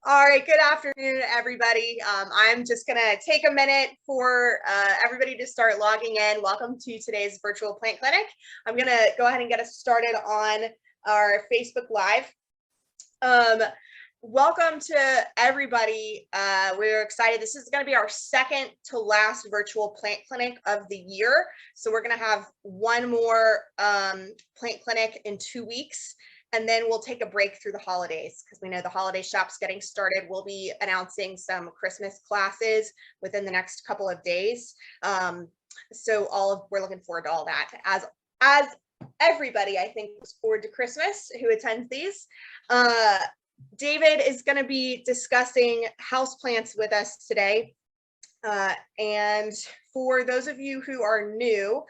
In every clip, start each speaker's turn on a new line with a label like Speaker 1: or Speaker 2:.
Speaker 1: All right, good afternoon, everybody. I'm just going to take a minute for everybody to start logging in. Welcome to today's virtual plant clinic. I'm going to go ahead and get us started on our Facebook Live. Welcome to everybody. We're excited. This is going to be our second to last virtual plant clinic of the year. So we're going to have one more plant clinic in 2 weeks. And then we'll take a break through the holidays because we know the holiday shop's getting started. We'll be announcing some Christmas classes within the next couple of days. So we're looking forward to all that. As everybody, I think, looks forward to Christmas who attends these. David is going to be discussing houseplants with us today. And for those of you who are new,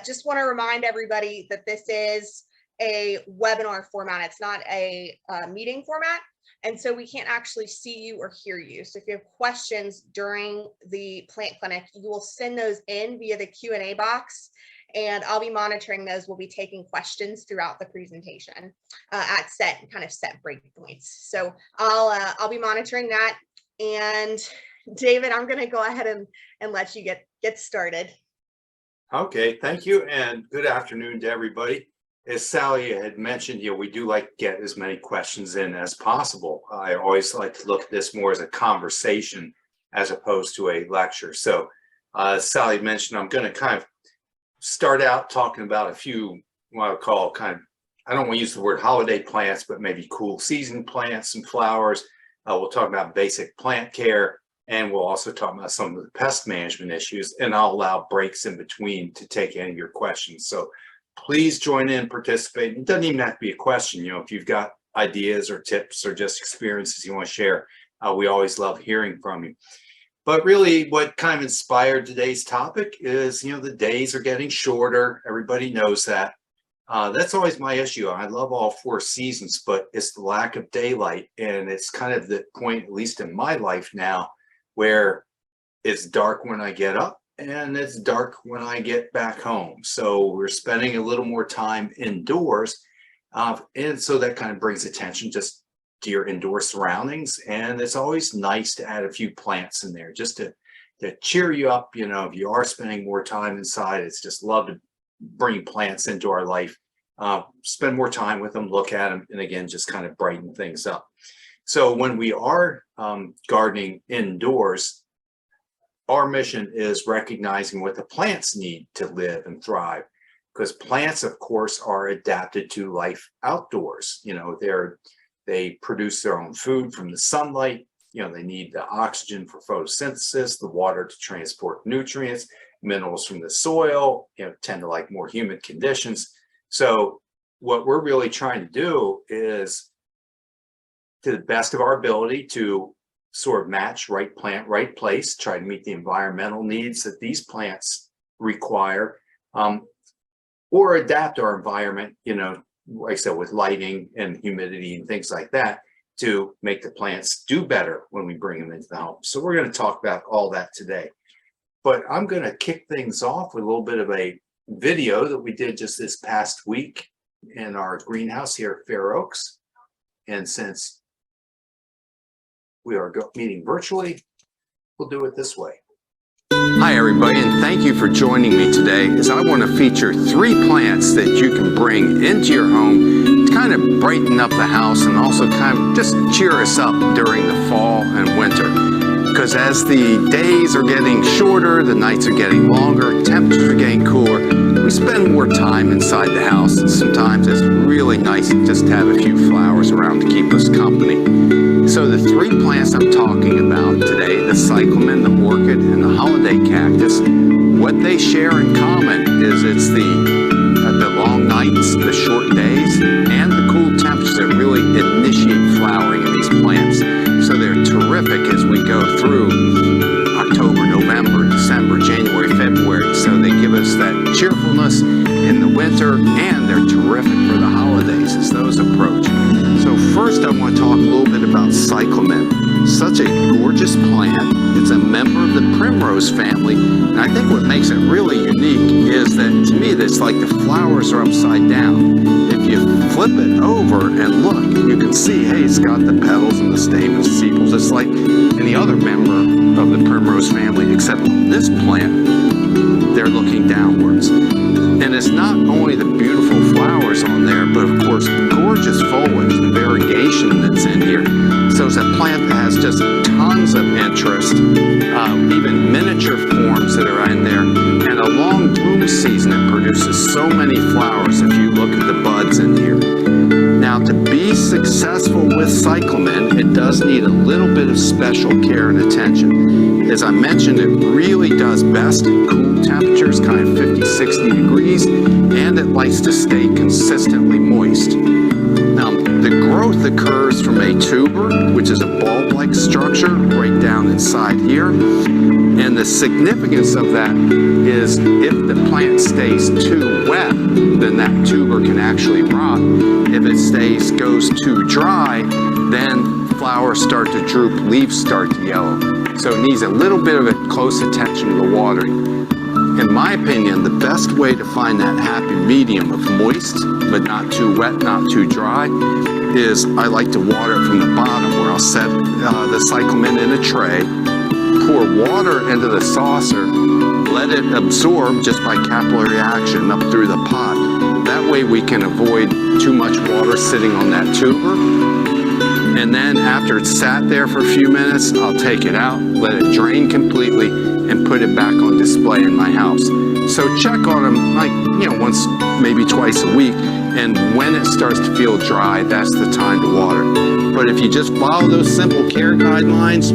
Speaker 1: just want to remind everybody that this is a webinar format. It's not a meeting format. And so we can't actually see you or hear you. So if you have questions during the plant clinic, you will send those in via the Q&A box, and I'll be monitoring those. We'll be taking questions throughout the presentation at set break points. So I'll be monitoring that. And David, I'm going to go ahead and let you get started.
Speaker 2: Okay, thank you, and good afternoon to everybody. As Sally had mentioned, we do like to get as many questions in as possible. I always like to look at this more as a conversation as opposed to a lecture. So as Sally mentioned, I'm going to kind of start out talking about a few, what I call I don't want to use the word holiday plants, but maybe cool season plants and flowers. We'll talk about basic plant care, and we'll also talk about some of the pest management issues, and I'll allow breaks in between to take any of your questions. So please join in, participate. It doesn't even have to be a question. If you've got ideas or tips or just experiences you want to share, we always love hearing from you. But really what kind of inspired today's topic is, the days are getting shorter. Everybody knows that. That's always my issue. I love all 4 seasons, but it's the lack of daylight. And it's kind of the point, at least in my life now, where it's dark when I get up and it's dark when I get back home. So we're spending a little more time indoors. And so that kind of brings attention just to your indoor surroundings. And it's always nice to add a few plants in there just to cheer you up. If you are spending more time inside, it's just love to bring plants into our life, spend more time with them, look at them, and again, just kind of brighten things up. So when we are gardening indoors, our mission is recognizing what the plants need to live and thrive, because plants, of course, are adapted to life outdoors. They produce their own food from the sunlight. They need the oxygen for photosynthesis, the water to transport nutrients, minerals from the soil, tend to like more humid conditions. So what we're really trying to do is, to the best of our ability, to sort of match right plant, right place, try to meet the environmental needs that these plants require, or adapt our environment, like I said, with lighting and humidity and things like that, to make the plants do better when we bring them into the home. So we're going to talk about all that today. But I'm going to kick things off with a little bit of a video that we did just this past week in our greenhouse here at Fair Oaks. And since we are meeting virtually, we'll do it this way.
Speaker 3: Hi everybody, and thank you for joining me today, as I want to feature 3 plants that you can bring into your home to kind of brighten up the house and also kind of just cheer us up during the fall and winter. Because as the days are getting shorter, the nights are getting longer, temperatures are getting cooler, we spend more time inside the house, and sometimes it's really nice just to have a few flowers around to keep us company. So the 3 plants I'm talking about today, the cyclamen, the orchid, and the holiday cactus, what they share in common is it's the long nights, the short days, and the cool temperatures that really initiate flowering in these plants. So they're terrific as we go through October, November, December, January, February. So they give us that cheerfulness in the winter, and they're terrific for the holidays as those approach. So first I want to talk a little bit about cyclamen. Such a gorgeous plant. It's a member of the primrose family, and I think what makes it really unique is that, to me, it's like the flowers are upside down. If you flip it over and look, you can see, hey, it's got the petals and the stamens. like any other member of the primrose family, except this plant, they're looking downwards. And it's not only the beautiful flowers on there, but of course, gorgeous foliage, the variegation that's in here. So it's a plant that has just tons of interest, even miniature forms that are in there, and a long bloom season that produces so many flowers if you look at the buds in here. Now, to be successful with cyclamen, it does need a little bit of special care and attention. As I mentioned, it really does best in cool temperatures, kind of 50, 60 degrees, and it likes to stay consistently moist. Now, the growth occurs from a tuber, which is a bulb-like structure right down inside here. And the significance of that is if the plant stays too wet, then that tuber can actually rot. If it goes too dry, then flowers start to droop, leaves start to yellow. So it needs a little bit of a close attention to the watering. In my opinion, the best way to find that happy medium of moist, but not too wet, not too dry, is I like to water it from the bottom, where I'll set the cyclamen in a tray, pour water into the saucer, let it absorb just by capillary action up through the pot. That way we can avoid too much water sitting on that tuber. And then after it's sat there for a few minutes, I'll take it out, let it drain completely, and put it back on display in my house. So check on them once, maybe twice a week. And when it starts to feel dry, that's the time to water. But if you just follow those simple care guidelines,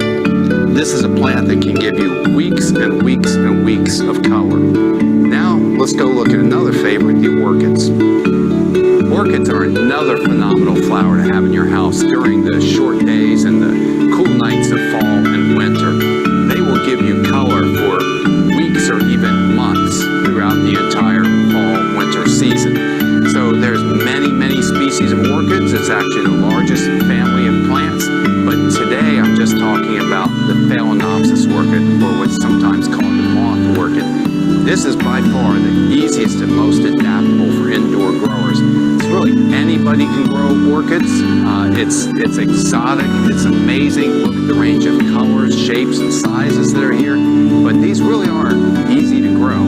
Speaker 3: this is a plant that can give you weeks and weeks and weeks of color. Now, let's go look at another favorite, the orchids. Orchids are another phenomenal flower to have in your house during the short days and the cool nights of fall and winter. They will give you color for weeks or even months throughout the entire fall-winter season. So there's many species of orchids. It's actually the largest family of plants. But today I'm just talking about the Phalaenopsis orchid, or what's sometimes called the moth orchid. This is by far the easiest and most adaptable for indoor growers. It's really anybody can grow orchids. It's exotic, it's amazing. Look at the range of colors, shapes, and sizes that are here. But these really aren't easy to grow.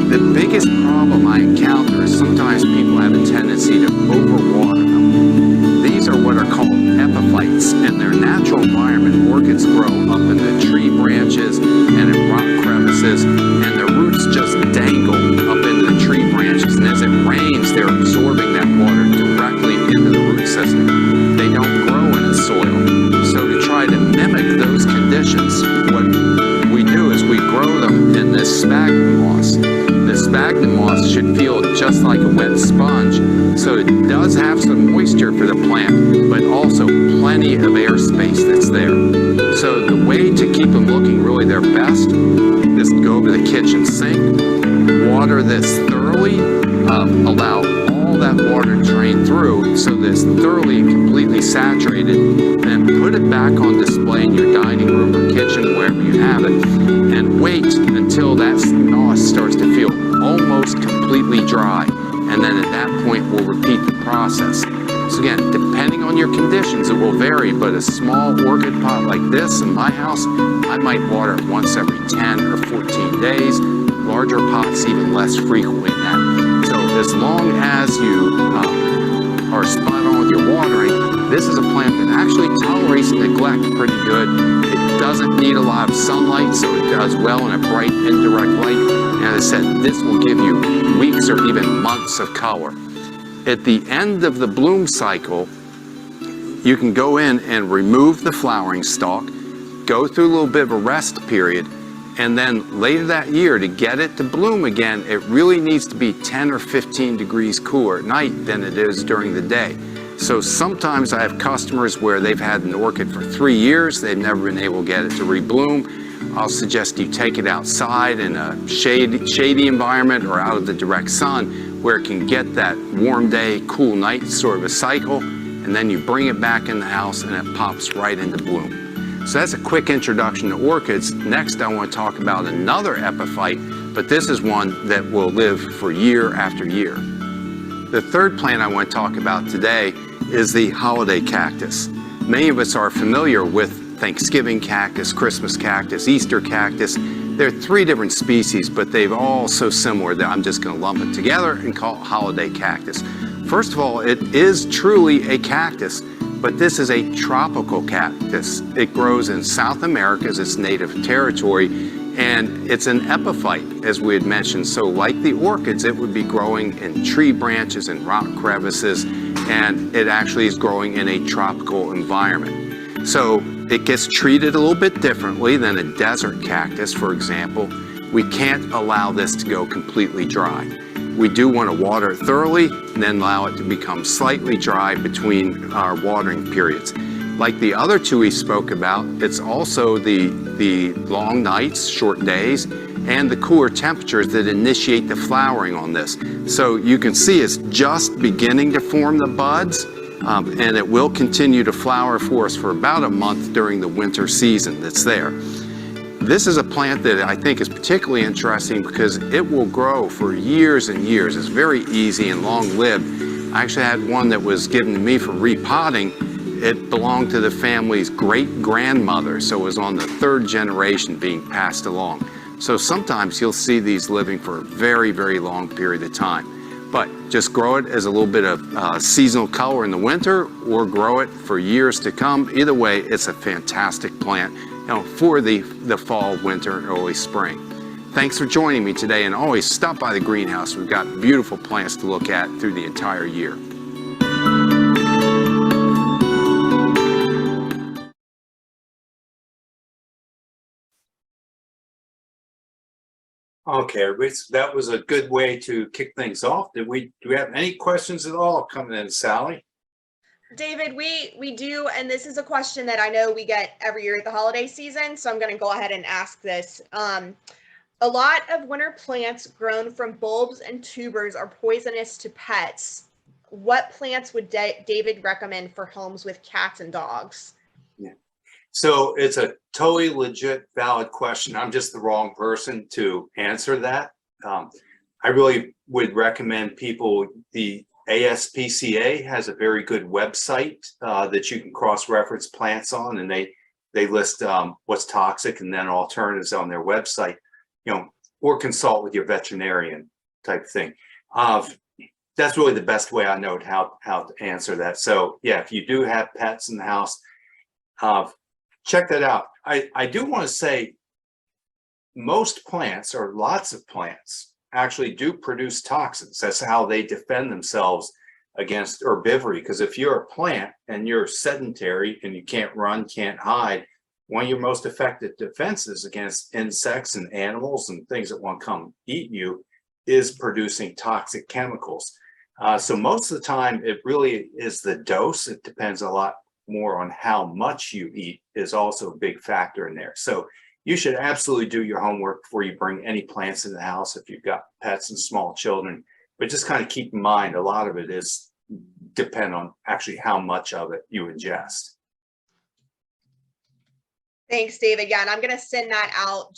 Speaker 3: The biggest problem I encounter is sometimes people have a tendency to overwater them. These are what are called epiphytes. In their natural environment, orchids grow up in the tree branches and in rock crevices, and their roots just dangle up into the tree branches. And as it rains, they're absorbing that water directly into the root system. They don't grow in the soil. So to try to mimic those conditions, what we do is we grow them in this sphagnum moss. The sphagnum moss should feel just like a wet sponge, so it does have some moisture for the plant, but also plenty of airspace that's there. So the way to keep them looking really their best is go over the kitchen sink, water this thoroughly, allow all that water to drain through so that it's thoroughly and completely saturated, then put it back on display in your dining room or kitchen, wherever you have it, and wait until that moss starts to feel almost completely dry. And then at that point, we'll repeat the process. So again, depending on your conditions, it will vary, but a small orchid pot like this in my house, I might water it once every 10 or 14 days. Larger pots, even less frequently than that. So as long as you are spot on with your watering, this is a plant that actually tolerates neglect pretty good. It doesn't need a lot of sunlight, so it does well in a bright indirect light. And as I said, this will give you weeks or even months of color. At the end of the bloom cycle, you can go in and remove the flowering stalk, go through a little bit of a rest period, and then later that year, to get it to bloom again, it really needs to be 10 or 15 degrees cooler at night than it is during the day. So sometimes I have customers where they've had an orchid for 3 years, they've never been able to get it to rebloom. I'll suggest you take it outside in a shady environment or out of the direct sun where it can get that warm day, cool night sort of a cycle, and then you bring it back in the house and it pops right into bloom. So that's a quick introduction to orchids. Next, I want to talk about another epiphyte, but this is one that will live for year after year. The third plant I want to talk about today is the holiday cactus. Many of us are familiar with Thanksgiving cactus, Christmas cactus, Easter cactus. There are 3 different species, but they're all so similar that I'm just going to lump it together and call it holiday cactus. First of all, it is truly a cactus, but this is a tropical cactus. It grows in South America as its native territory, and it's an epiphyte, as we had mentioned. So like the orchids, it would be growing in tree branches and rock crevices, and it actually is growing in a tropical environment. So it gets treated a little bit differently than a desert cactus, for example. We can't allow this to go completely dry. We do want to water it thoroughly and then allow it to become slightly dry between our watering periods. Like the other 2 we spoke about, it's also the long nights, short days, and the cooler temperatures that initiate the flowering on this. So you can see it's just beginning to form the buds, and it will continue to flower for us for about a month during the winter season that's there. This is a plant that I think is particularly interesting because it will grow for years and years. It's very easy and long-lived. I actually had one that was given to me for repotting. It belonged to the family's great-grandmother, so it was on the 3rd generation being passed along. So sometimes you'll see these living for a very, very long period of time. But just grow it as a little bit of seasonal color in the winter, or grow it for years to come. Either way, it's a fantastic plant, for the fall, winter, early spring. Thanks for joining me today, and always stop by the greenhouse. We've got beautiful plants to look at through the entire year.
Speaker 2: Okay, everybody, so that was a good way to kick things off. Do we have any questions at all coming in, Sally?
Speaker 1: David, we do, and this is a question that I know we get every year at the holiday season, so I'm going to go ahead and ask this. A lot of winter plants grown from bulbs and tubers are poisonous to pets. What plants would David recommend for homes with cats and dogs?
Speaker 2: Yeah. So it's a totally legit, valid question. I'm just the wrong person to answer that. I really would recommend people, the ASPCA has a very good website that you can cross-reference plants on, and they list what's toxic and then alternatives on their website, or consult with your veterinarian type thing. That's really the best way I know how to answer that. So yeah, if you do have pets in the house, check that out. I do want to say most plants, or lots of plants, actually do produce toxins. That's how they defend themselves against herbivory. Because if you're a plant and you're sedentary and you can't run, can't hide, one of your most effective defenses against insects and animals and things that want to come eat you is producing toxic chemicals. So most of the time, it really is the dose. It depends a lot more on how much you eat is also a big factor in there. So you should absolutely do your homework before you bring any plants in the house if you've got pets and small children. But just kind of keep in mind, a lot of it is depend on actually how much of it you ingest.
Speaker 1: Thanks, David. Yeah, and I'm going to send that out.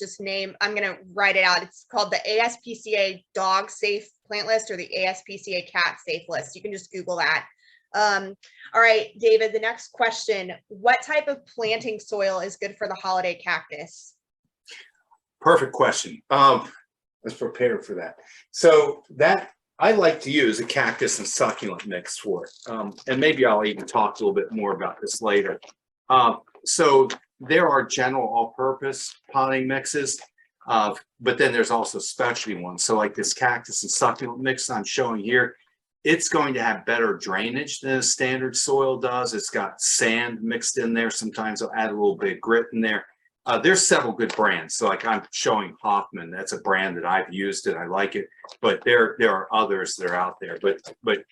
Speaker 1: I'm going to write it out. It's called the ASPCA Dog Safe Plant List, or the ASPCA Cat Safe List. You can just Google that. All right, David, the next question. What type of planting soil is good for the holiday cactus?
Speaker 2: Perfect question. Let's prepare for that. So that I like to use a cactus and succulent mix for it. And maybe I'll even talk a little bit more about this later. So there are general all-purpose potting mixes, but then there's also specialty ones. So like this cactus and succulent mix I'm showing here, it's going to have better drainage than a standard soil does. It's got sand mixed in there. Sometimes I'll add a little bit of grit in there. There's several good brands. So like I'm showing Hoffman, that's a brand that I've used and I like it, but there are others that are out there. But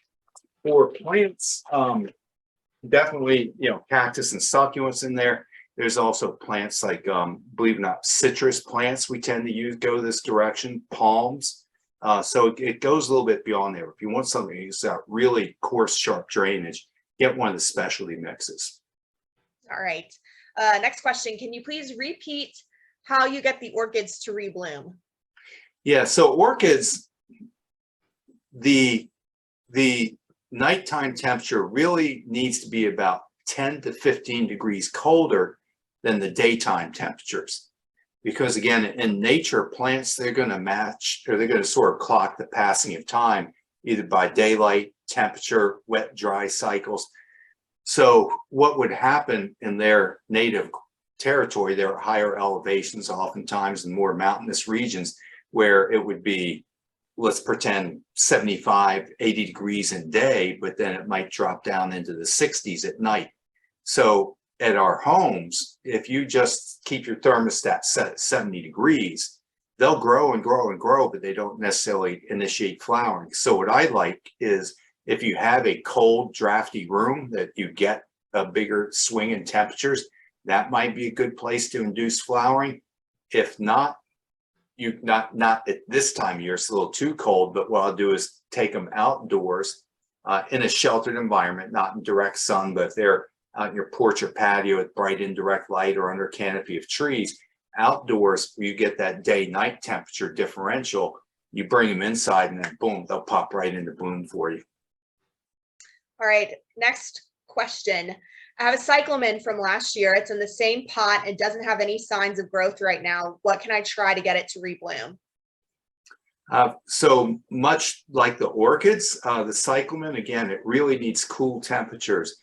Speaker 2: for plants, definitely, cactus and succulents in there. There's also plants like, believe it or not, citrus plants we tend to go this direction, palms. So it goes a little bit beyond there. If you want something that's got really coarse, sharp drainage, get one of the specialty mixes.
Speaker 1: All right. Next question. Can you please repeat how you get the orchids to rebloom?
Speaker 2: Yeah, so orchids, the nighttime temperature really needs to be about 10 to 15 degrees colder than the daytime temperatures. Because again, in nature, plants, they're going to match, or they're going to sort of clock the passing of time, either by daylight, temperature, wet, dry cycles. So what would happen in their native territory, there are higher elevations oftentimes in more mountainous regions where it would be, let's pretend 75, 80 degrees in day, but then it might drop down into the 60s at night. So at our homes, if you just keep your thermostat set at 70 degrees, they'll grow and grow and grow, but they don't necessarily initiate flowering. So what I like is if you have a cold, drafty room that you get a bigger swing in temperatures, that might be a good place to induce flowering. If not, you not at this time of year, it's a little too cold, but what I'll do is take them outdoors in a sheltered environment, not in direct sun, but if they're out in your porch or patio with bright indirect light or under a canopy of trees, outdoors where you get that day-night temperature differential, you bring them inside and then boom, they'll pop right into bloom for you.
Speaker 1: All right, next question. I have a cyclamen from last year. It's in the same pot. It doesn't have any signs of growth right now. What can I try to get it to rebloom?
Speaker 2: So much like the orchids, the cyclamen, again, it really needs cool temperatures,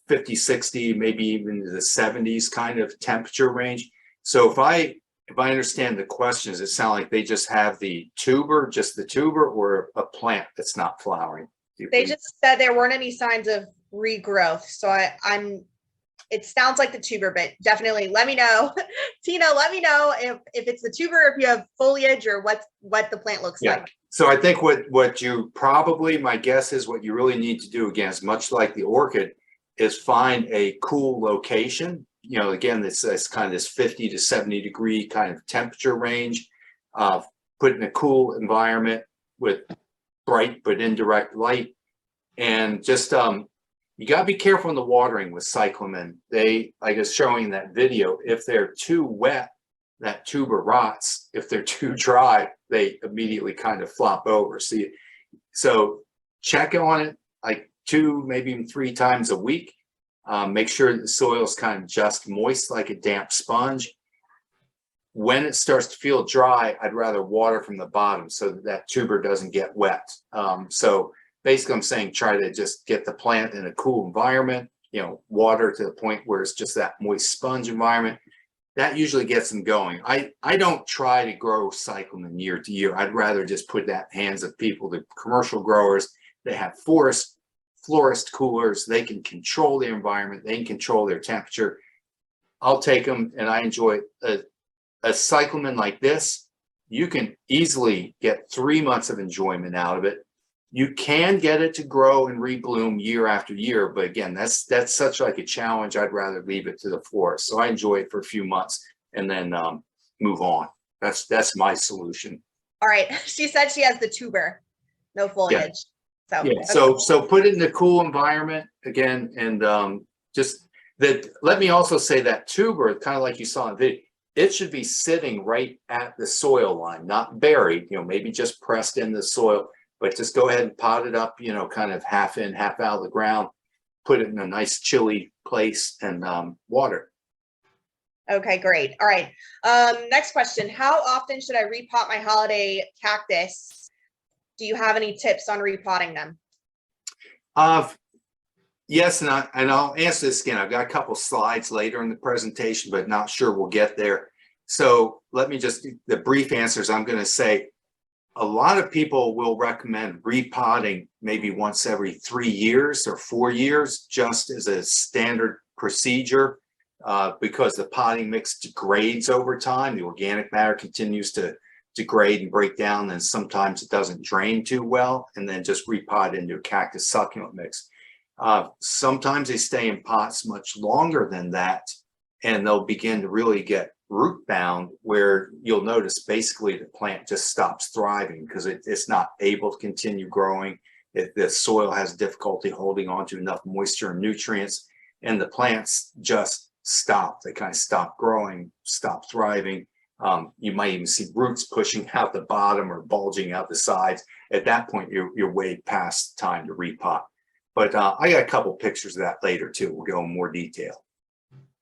Speaker 2: 50, 60, maybe even the 70s kind of temperature range. So if I understand the questions, it sounds like they just have the tuber, or a plant that's not flowering.
Speaker 1: They just said there weren't any signs of regrowth. So it sounds like the tuber, but definitely let me know. Tina, let me know if it's the tuber, or if you have foliage, or what the plant looks like.
Speaker 2: So I think what you probably, my guess is what you really need to do, again, is much like the orchid, is find a cool location. You know, again, it's kind of this 50 to 70 degree kind of temperature range. Put in a cool environment with bright but indirect light, and just you got to be careful in the watering with cyclamen. They, like I was showing in that video, if they're too wet, that tuber rots. If they're too dry, they immediately kind of flop over. So check on it like 2, maybe even 3 times a week. Make sure the soil is kind of just moist, like a damp sponge. When it starts to feel dry, I'd rather water from the bottom so that tuber doesn't get wet. So basically I'm saying try to just get the plant in a cool environment, you know, water to the point where it's just that moist sponge environment. That usually gets them going. I don't try to grow cyclamen year to year. I'd rather just put that in the hands of people, the commercial growers. They have florist coolers. They can control their environment. They can control their temperature. I'll take them, and I enjoy it. A cyclamen like this, you can easily get 3 months of enjoyment out of it. You can get it to grow and rebloom year after year, but again, that's such like a challenge. I'd rather leave it to the florist. So I enjoy it for a few months and then move on. That's my solution.
Speaker 1: All right. She said she has the tuber, no foliage.
Speaker 2: Yeah.
Speaker 1: So
Speaker 2: yeah.
Speaker 1: Okay.
Speaker 2: So put it in a cool environment again, and just that. Let me also say that tuber, kind of like you saw in the video, it should be sitting right at the soil line, not buried. You know, maybe just pressed in the soil. But just go ahead and pot it up, you know, kind of half in, half out of the ground, put it in a nice chilly place, and water.
Speaker 1: Okay, great. All right. Next question. How often should I repot my holiday cactus? Do you have any tips on repotting them?
Speaker 2: Yes, and I'll answer this again. I've got a couple slides later in the presentation, but not sure we'll get there. So let me just, the brief answers I'm going to say. A lot of people will recommend repotting maybe once every 3 years or 4 years, just as a standard procedure, because the potting mix degrades over time. The organic matter continues to degrade and break down, and sometimes it doesn't drain too well, and then just repot into a cactus succulent mix. Sometimes they stay in pots much longer than that, and they'll begin to really get root bound, where you'll notice basically the plant just stops thriving because it's not able to continue growing. The soil has difficulty holding on to enough moisture and nutrients, and the plants just stop. They kind of stop growing, stop thriving. You might even see roots pushing out the bottom or bulging out the sides. At that point, you're way past time to repot. But I got a couple pictures of that later too. We'll go in more detail.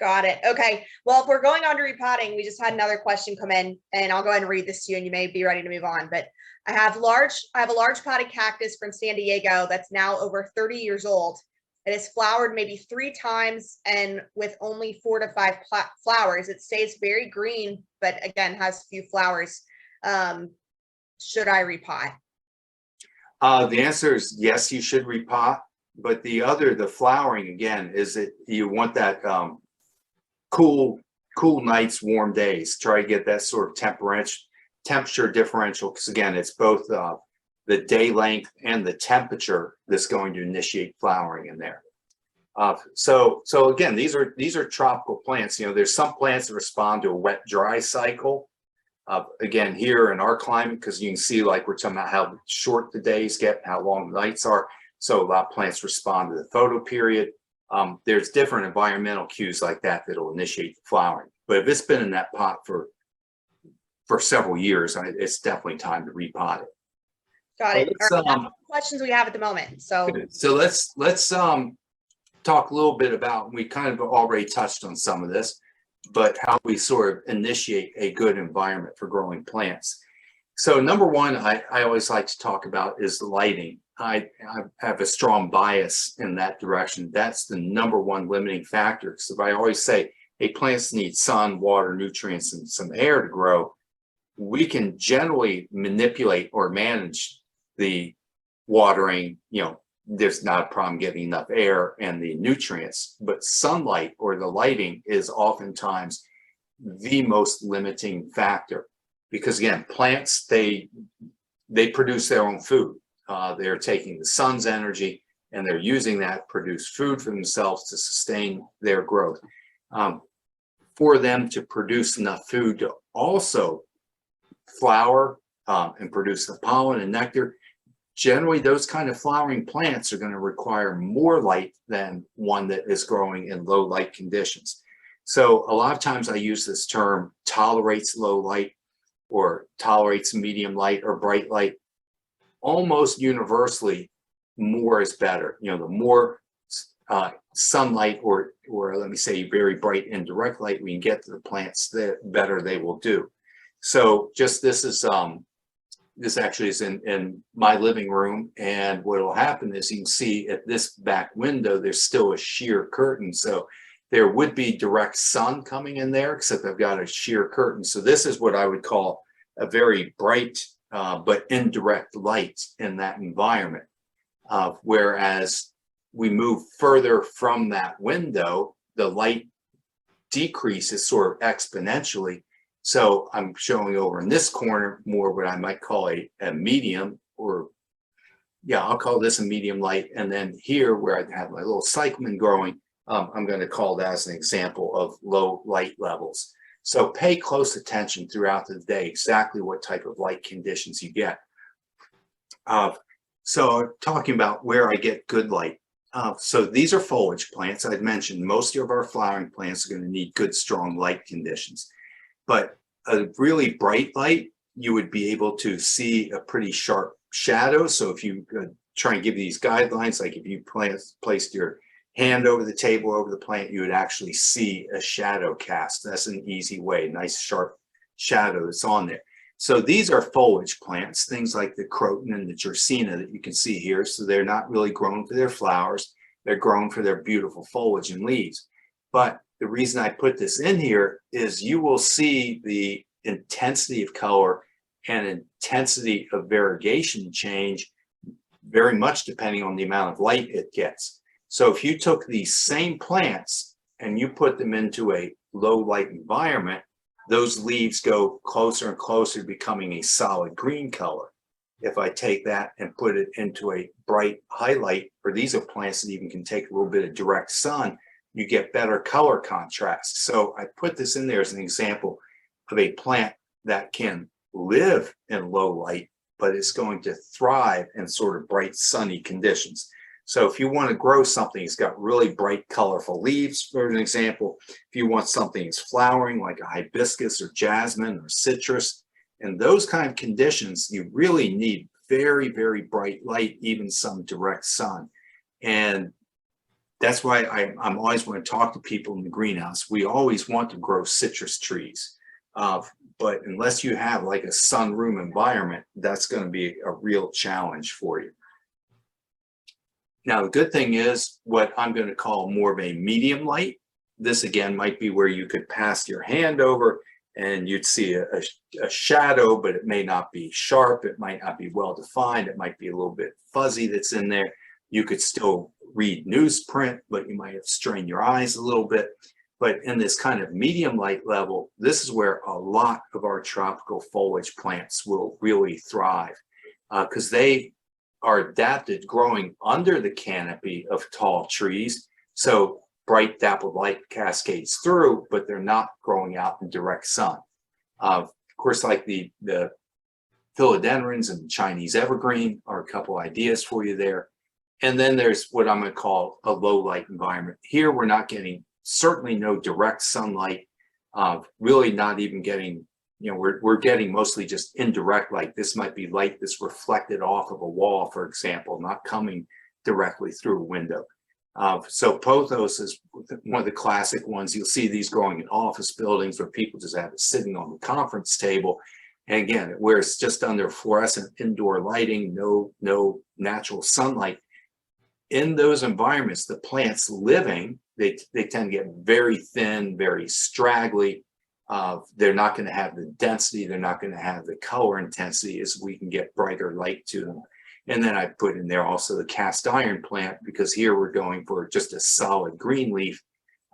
Speaker 1: Got it. Okay. Well, if we're going on to repotting, we just had another question come in, and I'll go ahead and read this to you and you may be ready to move on. But I have a large potted cactus from San Diego that's now over 30 years old. It has flowered maybe 3 times, and with only 4 to 5 flowers. It stays very green, but again, has few flowers. Should I repot?
Speaker 2: The answer is yes, you should repot. But the flowering again, is that you want that cool nights, warm days. Try to get that sort of temperature differential, because again, it's both the day length and the temperature that's going to initiate flowering in there. So again, these are tropical plants. You know, there's some plants that respond to a wet dry cycle. Again, here in our climate, because you can see, like, we're talking about how short the days get, how long the nights are. So a lot of plants respond to the photo period. There's different environmental cues like that that'll initiate the flowering. But if it's been in that pot for several years, it's definitely time to repot it.
Speaker 1: Got it. All right, that's the questions we have at the moment. So
Speaker 2: let's talk a little bit about, we kind of already touched on some of this, but how we sort of initiate a good environment for growing plants. So number one, I always like to talk about is the lighting. I have a strong bias in that direction. That's the number one limiting factor. So I always say, hey, plants need sun, water, nutrients, and some air to grow. We can generally manipulate or manage the watering. You know, there's not a problem getting enough air and the nutrients, but sunlight or the lighting is oftentimes the most limiting factor. Because again, plants, they produce their own food. They're taking the sun's energy and they're using that to produce food for themselves to sustain their growth. For them to produce enough food to also flower and produce the pollen and nectar, generally those kind of flowering plants are going to require more light than one that is growing in low light conditions. So a lot of times I use this term, tolerates low light or tolerates medium light or bright light. Almost universally, more is better. You know, the more sunlight or let me say very bright indirect light we can get to the plants, the better they will do. So just this actually is in my living room, and what will happen is you can see at this back window there's still a sheer curtain, so there would be direct sun coming in there, except I've got a sheer curtain. So this is what I would call a very bright but indirect light in that environment. Whereas we move further from that window, the light decreases sort of exponentially. So I'm showing over in this corner more what I might call a medium, or yeah, I'll call this a medium light. And then here where I have my little cyclamen growing, I'm going to call that as an example of low light levels. So pay close attention throughout the day exactly what type of light conditions you get. So talking about where I get good light. So these are foliage plants. I'd mentioned most of our flowering plants are going to need good, strong light conditions. But a really bright light, you would be able to see a pretty sharp shadow. So if you try and give these guidelines, like if you placed your hand over the table, over the plant, you would actually see a shadow cast. That's an easy way, nice sharp shadow that's on there. So these are foliage plants, things like the croton and the dracaena that you can see here. So they're not really grown for their flowers. They're grown for their beautiful foliage and leaves. But the reason I put this in here is you will see the intensity of color and intensity of variegation change very much depending on the amount of light it gets. So if you took these same plants and you put them into a low light environment, those leaves go closer and closer to becoming a solid green color. If I take that and put it into a bright highlight, or these are plants that even can take a little bit of direct sun, you get better color contrast. So I put this in there as an example of a plant that can live in low light, but it's going to thrive in sort of bright sunny conditions. So if you want to grow something that's got really bright, colorful leaves, for an example, if you want something that's flowering like a hibiscus or jasmine or citrus, in those kind of conditions, you really need very, very bright light, even some direct sun. And That's why I'm always want to talk to people in the greenhouse. We always want to grow citrus trees. But unless you have like a sunroom environment, that's going to be a real challenge for you. Now, the good thing is what I'm going to call more of a medium light. This again might be where you could pass your hand over and you'd see a shadow, but it may not be sharp. It might not be well defined. It might be a little bit fuzzy that's in there. You could still read newsprint, but you might have strained your eyes a little bit. But in this kind of medium light level, this is where a lot of our tropical foliage plants will really thrive because they are adapted growing under the canopy of tall trees. So bright dappled light cascades through, but they're not growing out in direct sun. Of course, like the philodendrons and the Chinese evergreen are a couple ideas for you there. And then there's what I'm going to call a low light environment. Here, we're not getting certainly no direct sunlight, really not even getting, you know, we're getting mostly just indirect light. This might be light that's reflected off of a wall, for example, not coming directly through a window. So pothos is one of the classic ones. You'll see these growing in office buildings where people just have it sitting on the conference table. And again, where it's just under fluorescent indoor lighting, no natural sunlight. In those environments, the plants living, they tend to get very thin, very straggly. They're not going to have the density. They're not going to have the color intensity as we can get brighter light to them. And then I put in there also the cast iron plant, because here we're going for just a solid green leaf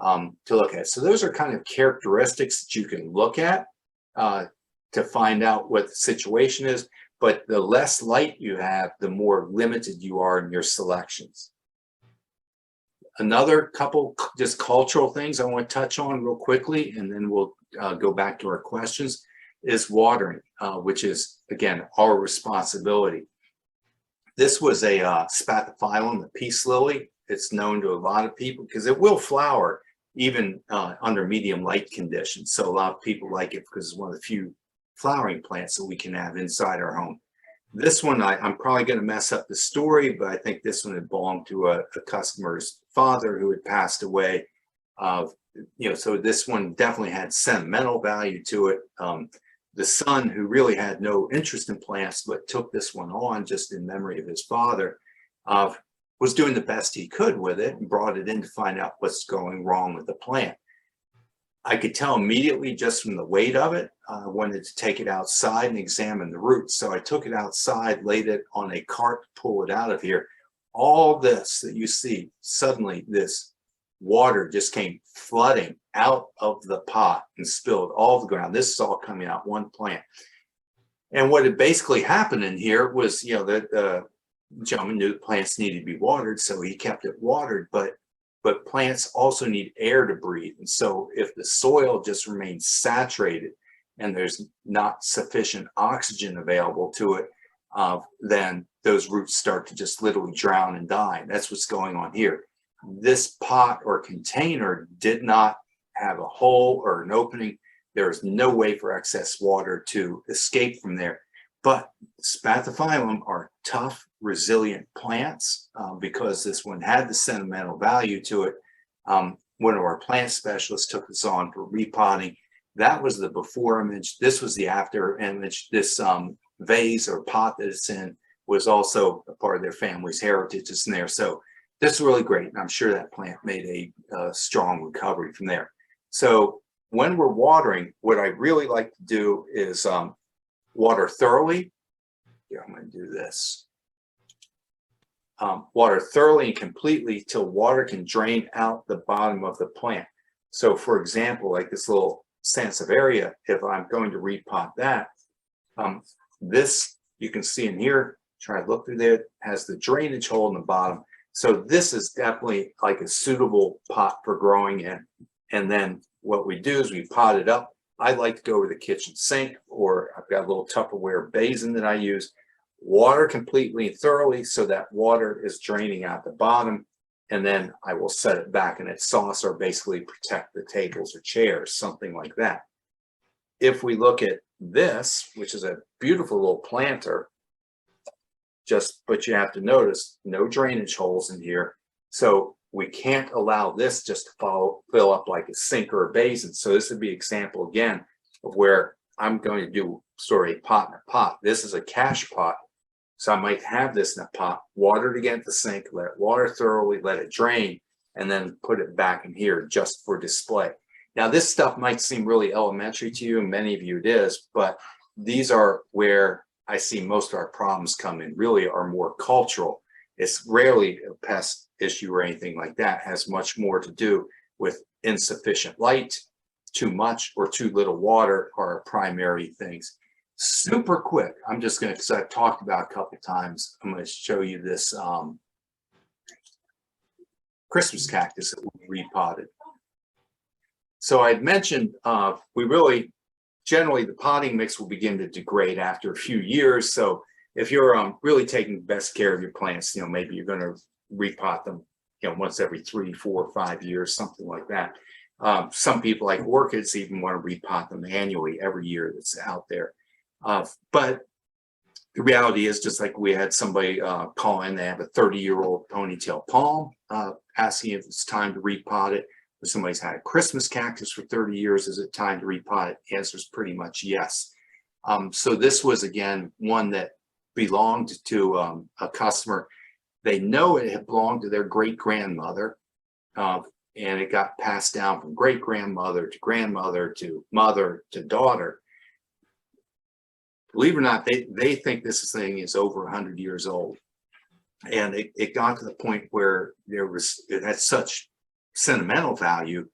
Speaker 2: to look at. So those are kind of characteristics that you can look at to find out what the situation is. But the less light you have, the more limited you are in your selections. Another couple just cultural things I want to touch on real quickly, and then we'll go back to our questions, is watering, which is, again, our responsibility. This was a spathiphyllum, the peace lily. It's known to a lot of people because it will flower even under medium light conditions. So a lot of people like it because it's one of the few flowering plants that we can have inside our home. This one, I'm probably going to mess up the story, but I think this one had belonged to a customer's father who had passed away. So this one definitely had sentimental value to it. The son, who really had no interest in plants, but took this one on just in memory of his father, was doing the best he could with it and brought it in to find out what's going wrong with the plant. I could tell immediately just from the weight of it. I wanted to take it outside and examine the roots. So I took it outside, laid it on a cart to pull it out of here. All this that you see, suddenly this water just came flooding out of the pot and spilled all over the ground. This is all coming out one plant. And what had basically happened in here was, you know, the gentleman knew the plants needed to be watered, so he kept it watered, but plants also need air to breathe. And so if the soil just remains saturated and there's not sufficient oxygen available to it, then those roots start to just literally drown and die. That's what's going on here. This pot or container did not have a hole or an opening. There is no way for excess water to escape from there. But spathiphyllum are tough, resilient plants because this one had the sentimental value to it. One of our plant specialists took this on for repotting. That was the before image. This was the after image. This vase or pot that it's in was also a part of their family's heritage. It's in there. So this is really great. And I'm sure that plant made a strong recovery from there. So when we're watering, what I really like to do is water thoroughly. Here, I'm going to do this. Water thoroughly and completely till water can drain out the bottom of the plant. So for example, like this little sansevieria, if I'm going to repot that, this you can see in here, try to look through there, has the drainage hole in the bottom. So this is definitely like a suitable pot for growing in. And then what we do is we pot it up. I like to go over the kitchen sink, or I've got a little Tupperware basin that I use. Water completely and thoroughly so that water is draining out the bottom. And then I will set it back in its saucer, basically protect the tables or chairs, something like that. If we look at this, which is a beautiful little planter, but you have to notice no drainage holes in here. So we can't allow this just to fill up like a sink or a basin. So this would be an example again of where I'm going to do sort of a pot in a pot. This is a cash pot. So I might have this in a pot, water it against the sink, let it water thoroughly, let it drain, and then put it back in here just for display. Now, this stuff might seem really elementary to you, and many of you it is, but these are where I see most of our problems come in, really are more cultural. It's rarely a pest issue or anything like that. It has much more to do with insufficient light, too much or too little water are primary things. Super quick, I'm just going to, because I've talked about a couple times, I'm going to show you this Christmas cactus that we repotted. So I'd mentioned we really, generally the potting mix will begin to degrade after a few years. So if you're really taking the best care of your plants, maybe you're going to repot them, once every 3, 4, 5 years, something like that. Some people like orchids even want to repot them annually every year that's out there. But the reality is, just like we had somebody call in, they have a 30-year-old ponytail palm, asking if it's time to repot it. If somebody's had a Christmas cactus for 30 years, is it time to repot it? The answer is pretty much yes. So this was, again, one that belonged to a customer. They know it had belonged to their great-grandmother, and it got passed down from great-grandmother to grandmother to mother to daughter. Believe it or not, they think this thing is over 100 years old. And it got to the point where it had such sentimental value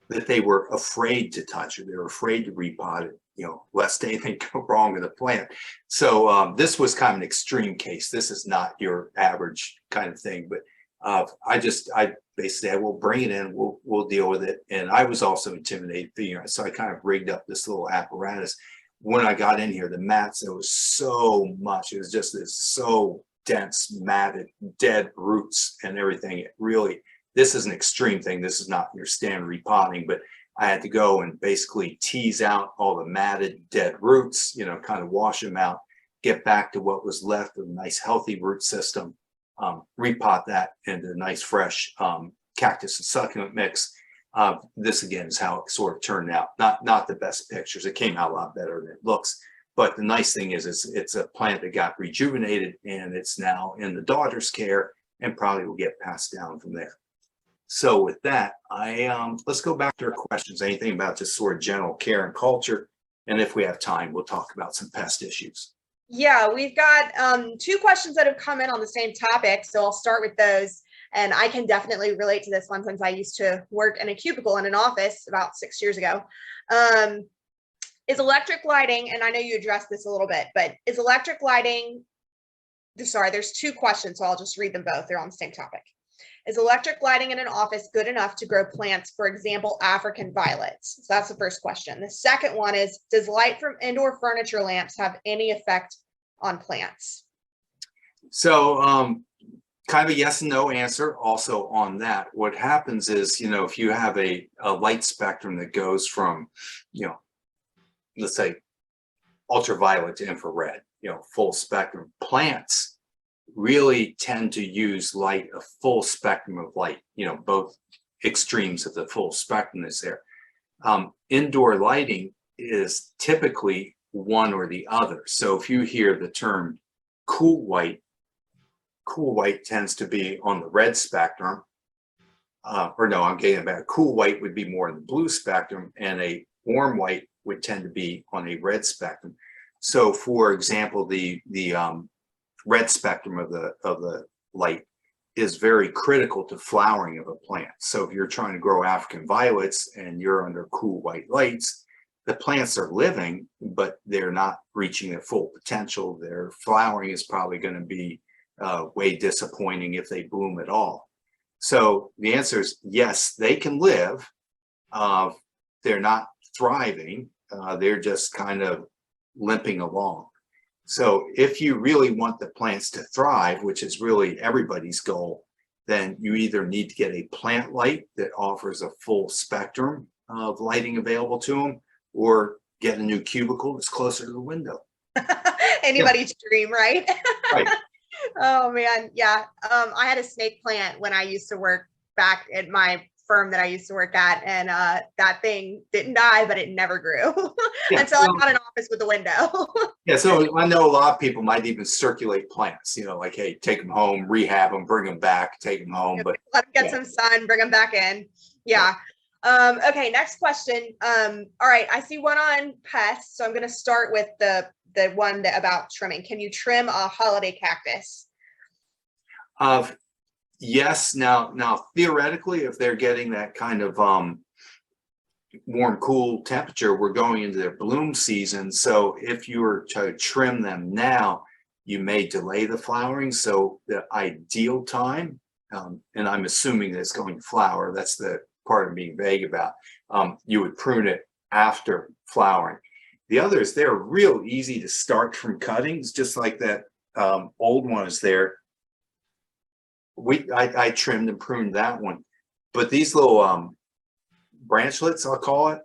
Speaker 2: that they were afraid to touch it. They were afraid to repot it, lest anything go wrong with the plant. So this was kind of an extreme case. This is not your average kind of thing, but I basically said, we'll bring it in, we'll deal with it. And I was also intimidated, so I kind of rigged up this little apparatus. When I got in here, the mats, there was so much. It was just this so dense, matted, dead roots and everything. It really, this is an extreme thing. This is not your standard repotting, but I had to go and basically tease out all the matted, dead roots, kind of wash them out, get back to what was left of a nice, healthy root system, repot that into a nice, fresh cactus and succulent mix. This again is how it sort of turned out. Not the best pictures. It came out a lot better than it looks. But the nice thing is it's a plant that got rejuvenated, and it's now in the daughter's care and probably will get passed down from there. So with that, let's go back to our questions. Anything about just sort of general care and culture, and if we have time, we'll talk about some pest issues.
Speaker 1: Yeah, we've got 2 questions that have come in on the same topic, so I'll start with those. And I can definitely relate to this one since I used to work in a cubicle in an office about 6 years ago. Is electric lighting, and I know you addressed this a little bit, but is electric lighting, sorry, there's 2 questions, so I'll just read them both. They're on the same topic. Is electric lighting in an office good enough to grow plants, for example, African violets? So that's the first question. The second one is, does light from indoor furniture lamps have any effect on plants?
Speaker 2: So kind of a yes and no answer also on that. What happens is, if you have a light spectrum that goes from, let's say ultraviolet to infrared, full spectrum, plants really tend to use light, a full spectrum of light, both extremes of the full spectrum is there. Indoor lighting is typically one or the other. So if you hear the term cool white tends to be on the red spectrum, or no, I'm getting about cool white would be more in the blue spectrum, and a warm white would tend to be on a red spectrum. So for example, the red spectrum of the light is very critical to flowering of a plant. So if you're trying to grow African violets and you're under cool white lights, the plants are living, but they're not reaching their full potential. Their flowering is probably going to be way disappointing if they bloom at all. So the answer is yes, they can live. They're not thriving. They're just kind of limping along. So if you really want the plants to thrive, which is really everybody's goal, then you either need to get a plant light that offers a full spectrum of lighting available to them, or get a new cubicle that's closer to the window.
Speaker 1: Anybody's dream, right?
Speaker 2: Right.
Speaker 1: Oh man, yeah. I had a snake plant when I used to work back at my firm that I used to work at, and that thing didn't die, but it never grew
Speaker 2: Yeah,
Speaker 1: until I got an office with a window.
Speaker 2: yeah, so I know a lot of people might even circulate plants, like, hey, take them home, rehab them, bring them back, take them home. But
Speaker 1: Let them get
Speaker 2: yeah.
Speaker 1: some sun, bring them back in. Yeah. Okay, next question. All right, I see one on pests, so I'm going to start with the one about trimming. Can you trim a holiday cactus?
Speaker 2: Yes. Now, theoretically, if they're getting that kind of warm, cool temperature, we're going into their bloom season. So if you were to trim them now, you may delay the flowering. So the ideal time, and I'm assuming that it's going to flower, that's the part of being vague about, you would prune it after flowering. The others, they're real easy to start from cuttings, just like that old one is there. I trimmed and pruned that one, but these little branchlets, I'll call it,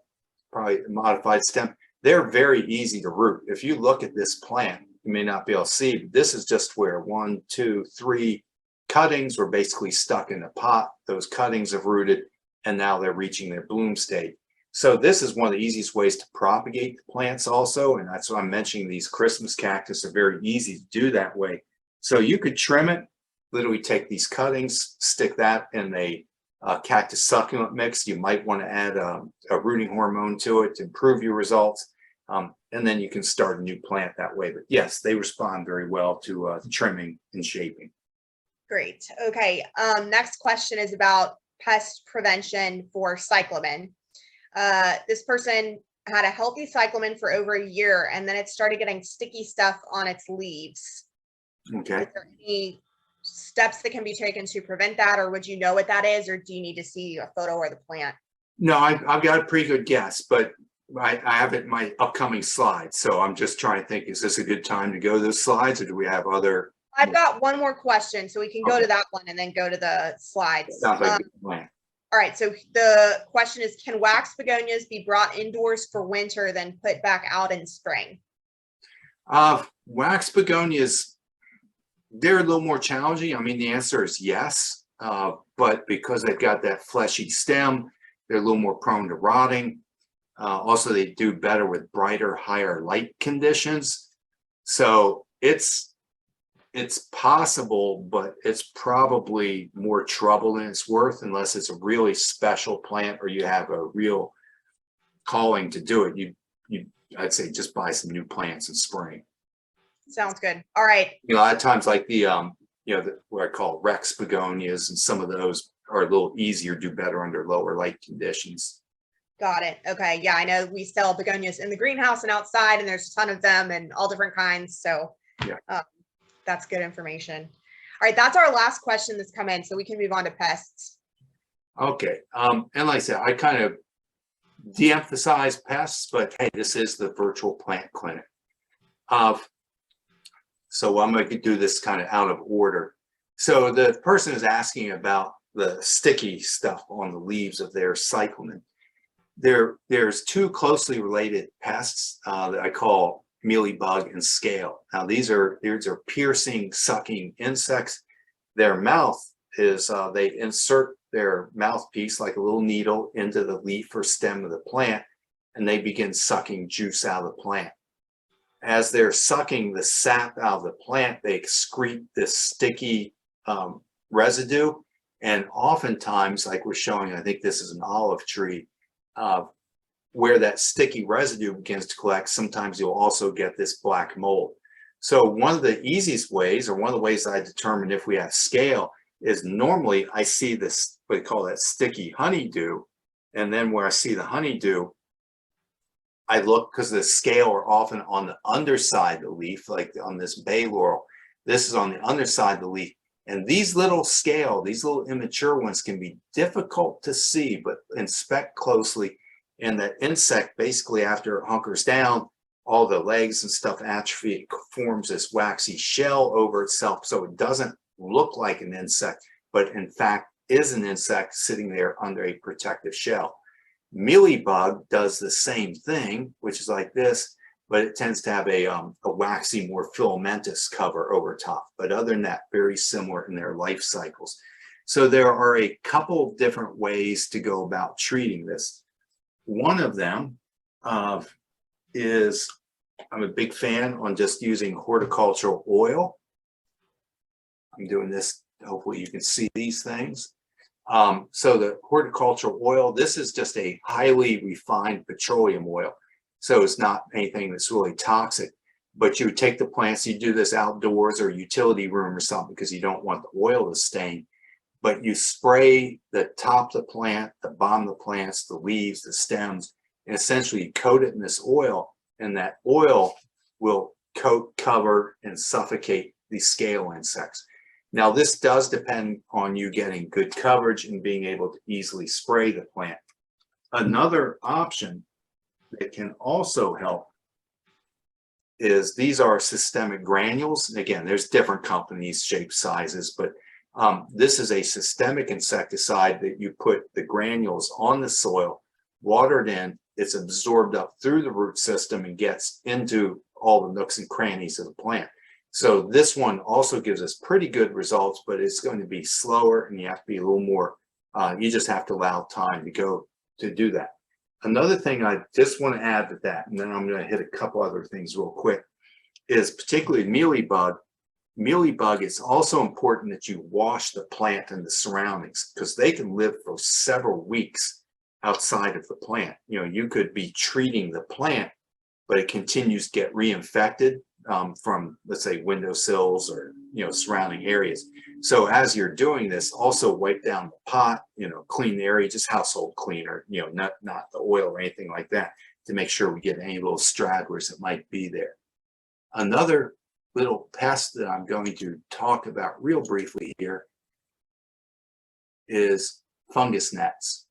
Speaker 2: probably modified stem, they're very easy to root. If you look at this plant, you may not be able to see, but this is just where 1, 2, 3 cuttings were basically stuck in a pot. Those cuttings have rooted, and now they're reaching their bloom state. So this is one of the easiest ways to propagate the plants also, and that's why I'm mentioning these Christmas cactus are very easy to do that way. So you could trim it, literally take these cuttings, stick that in a cactus succulent mix. You might want to add a rooting hormone to it to improve your results. And then you can start a new plant that way. But yes, they respond very well to trimming and shaping.
Speaker 1: Great. Okay. Next question is about pest prevention for cyclamen. This person had a healthy cyclamen for over a year, and then it started getting sticky stuff on its leaves.
Speaker 2: Okay.
Speaker 1: Is there any steps that can be taken to prevent that, or would you know what that is, or do you need to see a photo or the plant?
Speaker 2: No, I've got a pretty good guess, but I have it in my upcoming slides. So I'm just trying to think, is this a good time to go to those slides, or do we have other?
Speaker 1: I've got one more question, so we can go
Speaker 2: Okay.
Speaker 1: to that one and then go to the slides.
Speaker 2: Sounds like a good plan.
Speaker 1: All right, so the question is, can wax begonias be brought indoors for winter, then put back out in spring?
Speaker 2: Wax begonias, they're a little more challenging. I mean, the answer is yes, but because they've got that fleshy stem, they're a little more prone to rotting. Also, they do better with brighter, higher light conditions. So it's possible, but it's probably more trouble than it's worth unless it's a really special plant or you have a real calling to do it. I'd say just buy some new plants in spring.
Speaker 1: Sounds good. All right.
Speaker 2: A lot of times, like the what I call Rex begonias, and some of those are a little easier, do better under lower light conditions.
Speaker 1: Got it. Okay. Yeah, I know we sell begonias in the greenhouse and outside, and there's a ton of them and all different kinds. So yeah, that's good information. All right, that's our last question that's come in, so we can move on to pests. Okay.
Speaker 2: And like I said, I kind of de-emphasize pests, but hey, this is the virtual plant clinic. So I'm going to do this kind of out of order. So the person is asking about the sticky stuff on the leaves of their cyclamen. There's two closely related pests that I call Mealybug and Scale. Now these are piercing, sucking insects. Their mouth is, they insert their mouthpiece like a little needle into the leaf or stem of the plant, and they begin sucking juice out of the plant. As they're sucking the sap out of the plant, they excrete this sticky residue. And oftentimes, like we're showing, I think this is an olive tree, where that sticky residue begins to collect, sometimes you'll also get this black mold. So one of the easiest ways, or one of the ways I determine if we have scale, is normally I see this, what they call that sticky honeydew. And then where I see the honeydew, I look, because the scale are often on the underside of the leaf, like on this bay laurel. This is on the underside of the leaf. And these little scale, these little immature ones can be difficult to see, but inspect closely. And the insect, basically after it hunkers down, all the legs and stuff atrophy, it forms this waxy shell over itself. So it doesn't look like an insect, but in fact is an insect sitting there under a protective shell. Mealybug does the same thing, which is like this, but it tends to have a waxy, more filamentous cover over top. But other than that, very similar in their life cycles. So there are a couple of different ways to go about treating this. One of them is, I'm a big fan on just using horticultural oil. I'm doing this, hopefully you can see these things. So the horticultural oil, this is just a highly refined petroleum oil. So it's not anything that's really toxic, but you take the plants, you do this outdoors or utility room or something because you don't want the oil to stain, but you spray the top of the plant, the bottom of the plants, the leaves, the stems, and essentially you coat it in this oil, and that oil will coat, cover, and suffocate these scale insects. Now, this does depend on you getting good coverage and being able to easily spray the plant. Another option that can also help is these are systemic granules. And again, there's different companies, shapes, sizes, but this is a systemic insecticide that you put the granules on the soil, watered in, it's absorbed up through the root system and gets into all the nooks and crannies of the plant. So this one also gives us pretty good results, but it's going to be slower and you have to be a little more, you just have to allow time to go to do that. Another thing I just want to add to that, and then I'm going to hit a couple other things real quick, is particularly mealybug. Mealybug, it's also important that you wash the plant and the surroundings because they can live for several weeks outside of the plant. You know, you could be treating the plant, but it continues to get reinfected from, let's say, windowsills or, you know, surrounding areas. So as you're doing this, also wipe down the pot, you know, clean the area, just household cleaner, you know, not the oil or anything like that, to make sure we get any little stragglers that might be there. Another little pest that I'm going to talk about real briefly here is fungus gnats.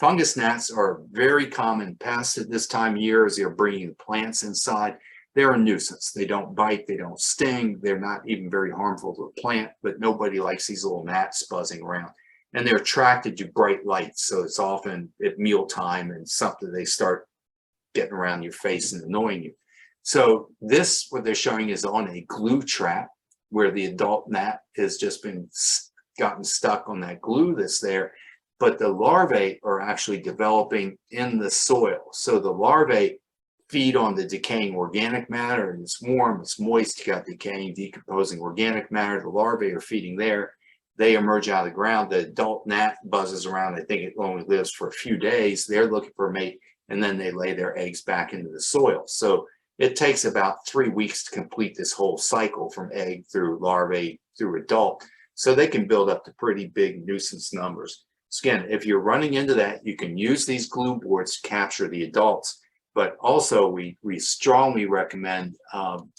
Speaker 2: Fungus gnats are a very common pest at this time of year as they're bringing the plants inside. They're a nuisance. They don't bite, they don't sting, they're not even very harmful to the plant, but nobody likes these little gnats buzzing around. And they're attracted to bright lights, so it's often at mealtime and something they start getting around your face and annoying you. So this, what they're showing is on a glue trap where the adult gnat has just been gotten stuck on that glue that's there, but the larvae are actually developing in the soil. So the larvae feed on the decaying organic matter, and it's warm, it's moist, you got decaying, decomposing organic matter. The larvae are feeding there. They emerge out of the ground. The adult gnat buzzes around. I think it only lives for a few days. They're looking for a mate, and then they lay their eggs back into the soil. So it takes about 3 weeks to complete this whole cycle from egg through larvae through adult. So they can build up to pretty big nuisance numbers. So again, if you're running into that, you can use these glue boards to capture the adults. But also we strongly recommend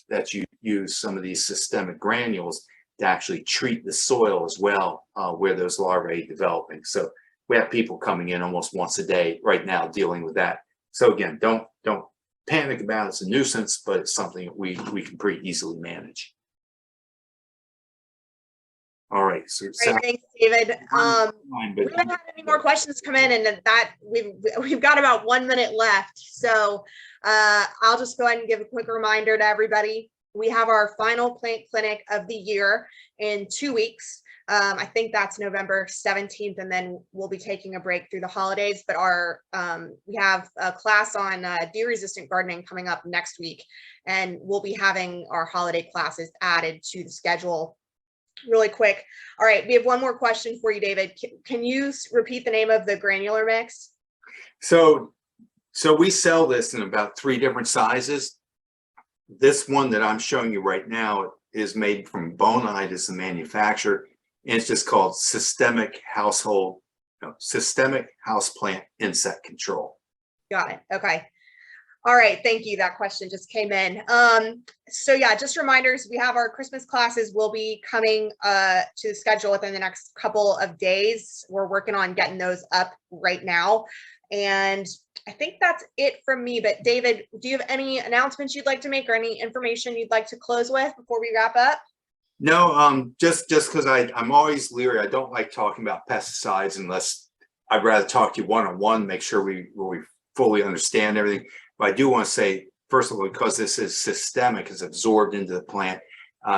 Speaker 2: that you use some of these systemic granules to actually treat the soil as well, where those larvae are developing. So we have people coming in almost once a day right now dealing with that. So again, don't panic about it. It's a nuisance, but it's something that we can pretty easily manage. All right, so
Speaker 1: Great, thanks, David. We haven't had any more questions come in, and that we've got about 1 minute left. So I'll just go ahead and give a quick reminder to everybody. We have our final plant clinic of the year in 2 weeks. I think that's November 17th, and then we'll be taking a break through the holidays. But we have a class on deer-resistant gardening coming up next week, and we'll be having our holiday classes added to the schedule really quick. All right, we have one more question for you, David. Can you repeat the name of the granular mix?
Speaker 2: So we sell this in about 3 different sizes. This one that I'm showing you right now is made from Bonide as the manufacturer, and it's just called systemic houseplant insect control. Got it.
Speaker 1: Okay. All right, thank you. That question just came in. So yeah, just reminders, we have our Christmas classes will be coming to the schedule within the next couple of days. We're working on getting those up right now. And I think that's it from me. But David, do you have any announcements you'd like to make or any information you'd like to close with before we wrap up?
Speaker 2: No, just because I'm always leery. I don't like talking about pesticides unless I'd rather talk to you one-on-one, make sure we fully understand everything. But I do want to say, first of all, because this is systemic, it's absorbed into the plant,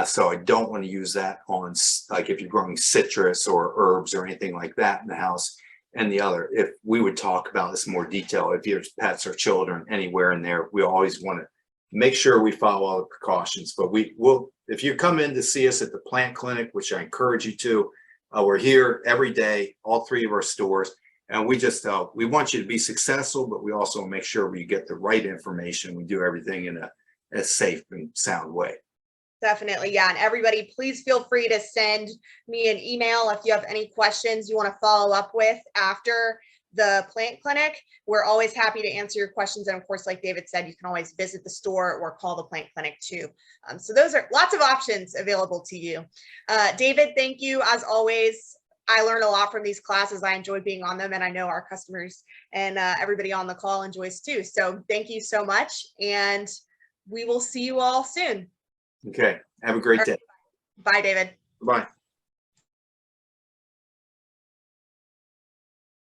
Speaker 2: So I don't want to use that on like if you're growing citrus or herbs or anything like that in the house. And the other, if we would talk about this in more detail, if your pets or children anywhere in there, we always want to make sure we follow all the precautions. But we will, if you come in to see us at the plant clinic, which I encourage you to, we're here every day, all 3 of our stores. And we just, we want you to be successful, but we also make sure we get the right information. We do everything in a safe and sound way.
Speaker 1: Definitely. Yeah. And everybody, please feel free to send me an email if you have any questions you want to follow up with after the plant clinic. We're always happy to answer your questions. And of course, like David said, you can always visit the store or call the plant clinic too. So those are lots of options available to you. David, thank you. As always, I learn a lot from these classes. I enjoy being on them, and I know our customers and everybody on the call enjoys too. So thank you so much. And we will see you all soon.
Speaker 2: Okay. Have a great day.
Speaker 1: Bye, David.
Speaker 2: Bye.